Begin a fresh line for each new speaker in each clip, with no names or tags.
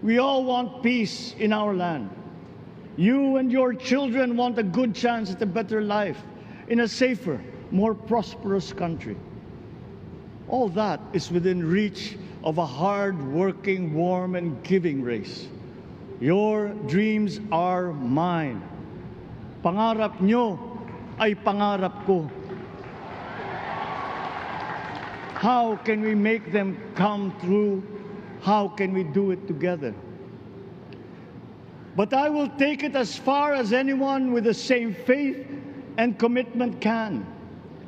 We all want peace in our land. You and your children want a good chance at a better life in a safer, more prosperous country. All that is within reach of a hard-working, warm, and giving race. Your dreams are mine. Pangarap nyo ay pangarap ko. How can we make them come true? How can we do it together? But I will take it as far as anyone with the same faith and commitment can,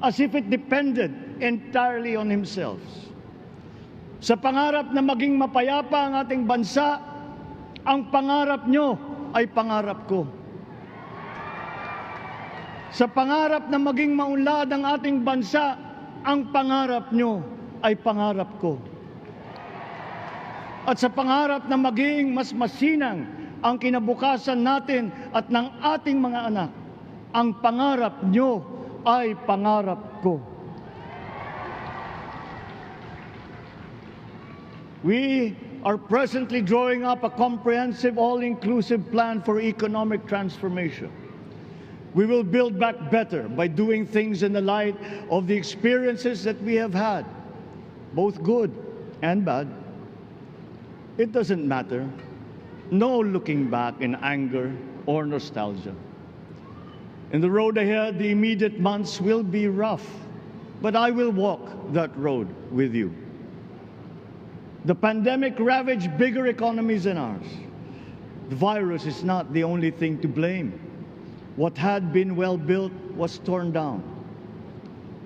as if it depended entirely on himself. Sa pangarap na maging mapayapa ang ating bansa, ang pangarap nyo ay pangarap ko. Sa pangarap na maging maunlad ang ating bansa, ang pangarap nyo ay pangarap ko. At sa pangarap na maging mas masinang ang kinabukasan natin at ng ating mga anak, ang pangarap nyo ay pangarap ko. We are presently drawing up a comprehensive, all-inclusive plan for economic transformation. We will build back better by doing things in the light of the experiences that we have had, both good and bad. It doesn't matter. No looking back in anger or nostalgia. In the road ahead, the immediate months will be rough, but I will walk that road with you. The pandemic ravaged bigger economies than ours. The virus is not the only thing to blame. What had been well built was torn down.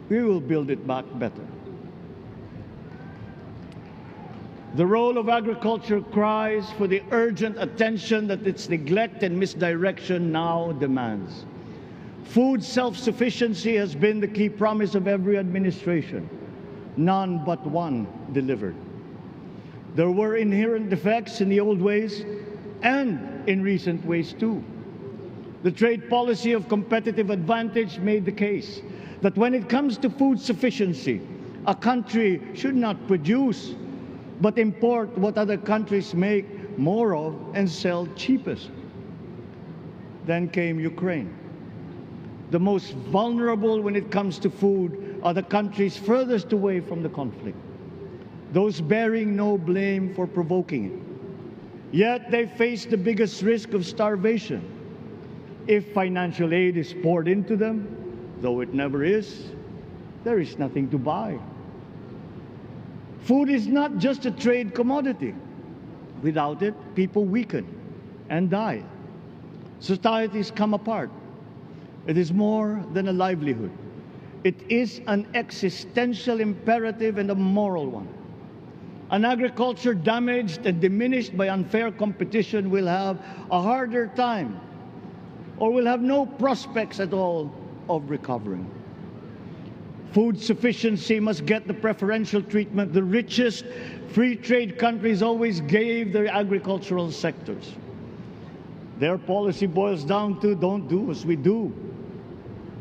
We will build it back better. The role of agriculture cries for the urgent attention that its neglect and misdirection now demands. Food self-sufficiency has been the key promise of every administration. None but one delivered. There were inherent defects in the old ways and in recent ways too. The trade policy of competitive advantage made the case that when it comes to food sufficiency, a country should not produce but import what other countries make more of and sell cheapest. Then came Ukraine. The most vulnerable when it comes to food are the countries furthest away from the conflict, those bearing no blame for provoking it. Yet they face the biggest risk of starvation. If financial aid is poured into them, though it never is, there is nothing to buy. Food is not just a trade commodity. Without it, people weaken and die. Societies come apart. It is more than a livelihood. It is an existential imperative and a moral one. An agriculture damaged and diminished by unfair competition will have a harder time or will have no prospects at all of recovering. Food sufficiency must get the preferential treatment the richest free trade countries always gave their agricultural sectors. Their policy boils down to don't do as we do.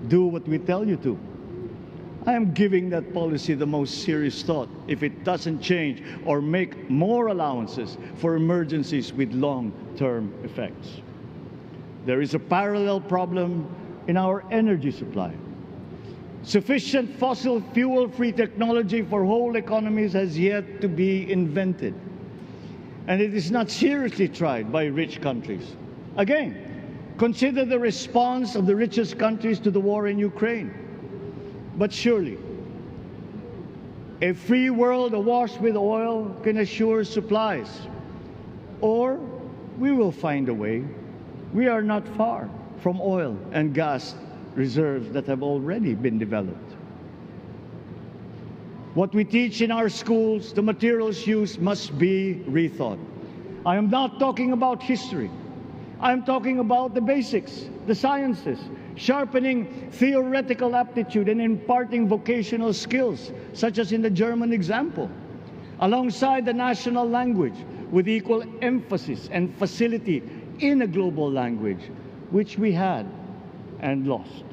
Do what we tell you to. I am giving that policy the most serious thought if it doesn't change or make more allowances for emergencies with long-term effects. There is a parallel problem in our energy supply. Sufficient fossil fuel-free technology for whole economies has yet to be invented. And it is not seriously tried by rich countries. Again, consider the response of the richest countries to the war in Ukraine. But surely, a free world awash with oil can assure supplies. Or we will find a way. We are not far from oil and gas reserves that have already been developed. What we teach in our schools, the materials used must be rethought. I am not talking about history. I am talking about the basics, the sciences, sharpening theoretical aptitude and imparting vocational skills, such as in the German example, alongside the national language with equal emphasis and facility in a global language, which we had and lost.